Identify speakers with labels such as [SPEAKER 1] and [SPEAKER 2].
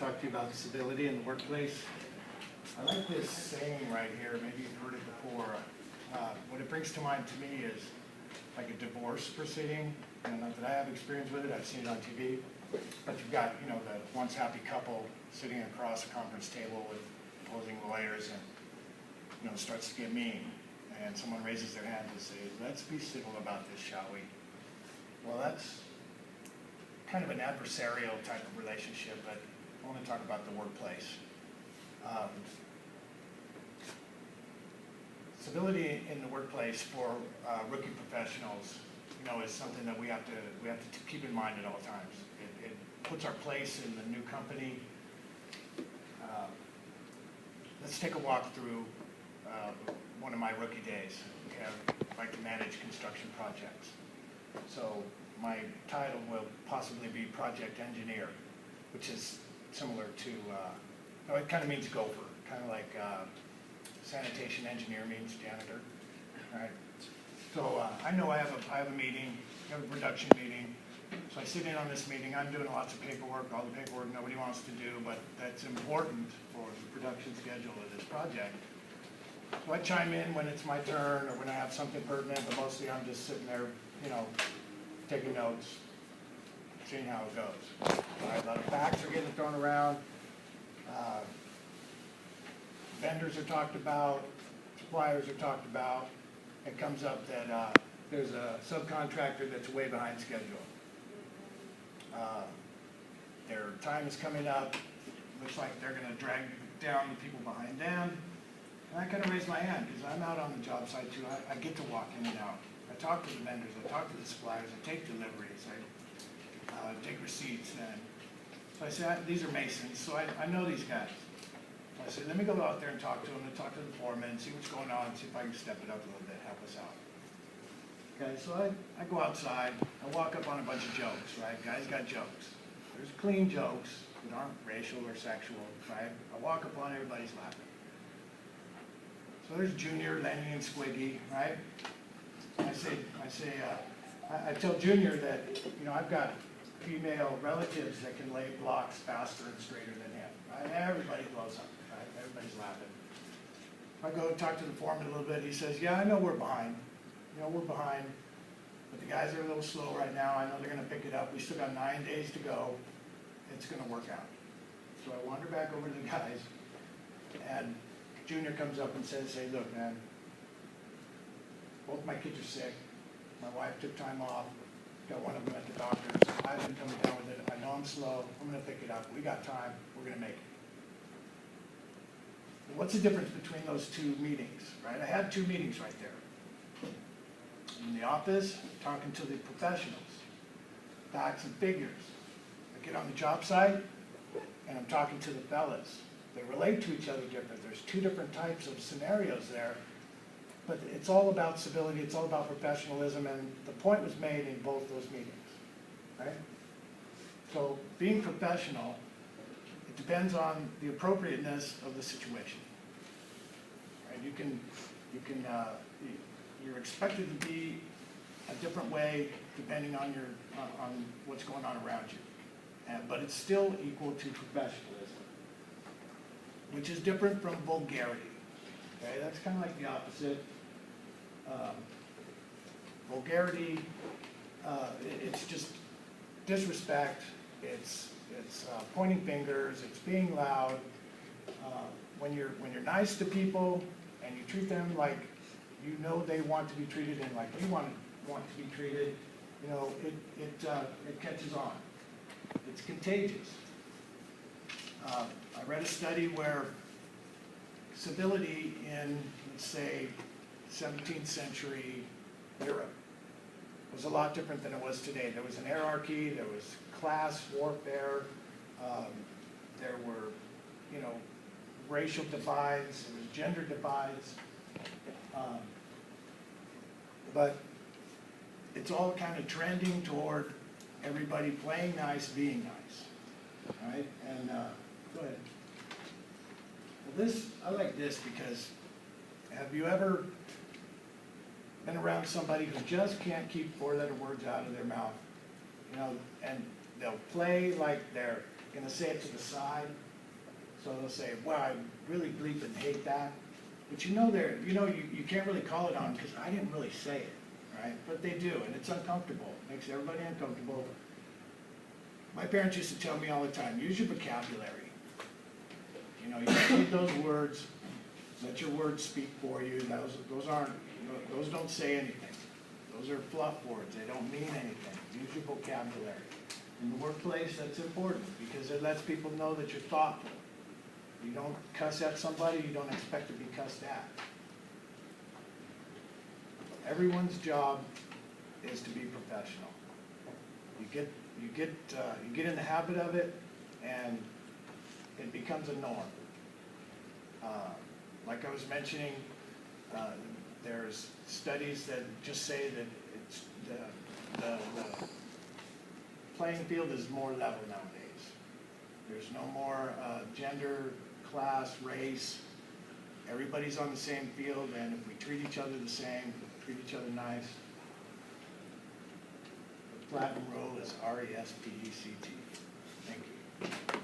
[SPEAKER 1] talk to you about civility in the workplace. I like this saying right here, maybe you've heard it before. What it brings to mind to me is like a divorce proceeding. Not that I have experience with it, I've seen it on TV. But you've got, the once happy couple sitting across a conference table with opposing lawyers and, it starts to get mean. And someone raises their hand and says, let's be civil about this, shall we? Well, that's kind of an adversarial type of relationship, but I want to talk about the workplace. Civility in the workplace for rookie professionals, is something that we have to keep in mind at all times. It puts our place in the new company. Let's take a walk through one of my rookie days. I like to manage construction projects. So my title will possibly be project engineer, which is similar to, it kind of means gopher, kind of like sanitation engineer means janitor, right? So I know I have a meeting, I have a production meeting. So I sit in on this meeting, I'm doing lots of paperwork, all the paperwork nobody wants to do, but that's important for the production schedule of this project. So I chime in when it's my turn or when I have something pertinent, but mostly I'm just sitting there, taking notes, seeing how it goes. All right, a lot of facts are getting thrown around. Vendors are talked about, suppliers are talked about. It comes up that there's a subcontractor that's way behind schedule. Their time is coming up. Looks like they're going to drag down the people behind them. And I kind of raise my hand because I'm out on the job site too. I get to walk in and out. I talk to the vendors, I talk to the suppliers, I take deliveries, I take receipts. And so I say, these are masons, so I know these guys. So I say, let me go out there and talk to them, and talk to the foreman, see what's going on, see if I can step it up a little bit, help us out. Okay, so I go outside, I walk up on a bunch of jokes, right? Guys got jokes. There's clean jokes that aren't racial or sexual, right? I walk up on everybody's laughing. So there's Junior, Lenny, and Squiggy, right? I tell Junior that, I've got female relatives that can lay blocks faster and straighter than him, right? Everybody blows up, right? Everybody's laughing. I go and talk to the foreman a little bit. He says, yeah, I know we're behind. We're behind, but the guys are a little slow right now. I know they're going to pick it up. We still got 9 days to go. It's going to work out. So I wander back over to the guys, and Junior comes up and says, hey, look, man, both my kids are sick. My wife took time off. Got one of them at the doctor's. I've been coming down with it. I know I'm slow. I'm going to pick it up. We got time. We're going to make it. But what's the difference between those two meetings, right? I had two meetings right there. In the office, talking to the professionals, facts and figures. I get on the job site, and I'm talking to the fellas. They relate to each other different. There's two different types of scenarios there, but it's all about civility, it's all about professionalism, and the point was made in both those meetings, right? So being professional, it depends on the appropriateness of the situation. Right? You're expected to be a different way depending on on what's going on around you, but it's still equal to professionalism, which is different from vulgarity. Okay, that's kind of like the opposite. Vulgarity, it's just disrespect. It's pointing fingers. It's being loud. When you're nice to people and you treat them like they want to be treated and like you want to be treated, it catches on. It's contagious. I read a study where civility in, let's say, 17th century Europe was a lot different than it was today. There was an hierarchy, there was class warfare, there were, racial divides, there was gender divides, but it's all kind of trending toward everybody playing nice, being nice, right? And go ahead. Well, I like this because have you ever been around somebody who just can't keep four-letter words out of their mouth, and they'll play like they're gonna say it to the side. So they'll say, wow, I really bleeping hate that. But you can't really call it on because I didn't really say it, right? But they do, and it's uncomfortable. It makes everybody uncomfortable. My parents used to tell me all the time, use your vocabulary. You don't need those words. Let your words speak for you. Those don't say anything. Those are fluff words. They don't mean anything. Use your vocabulary. In the workplace, that's important because it lets people know that you're thoughtful. You don't cuss at somebody, you don't expect to be cussed at. Everyone's job is to be professional. You get in the habit of it, and it becomes a norm. Like I was mentioning, there's studies that just say that it's the playing field is more level nowadays. There's no more gender, class, race. Everybody's on the same field, and if we treat each other the same, treat each other nice, the platinum rule is RESPECT. Thank you.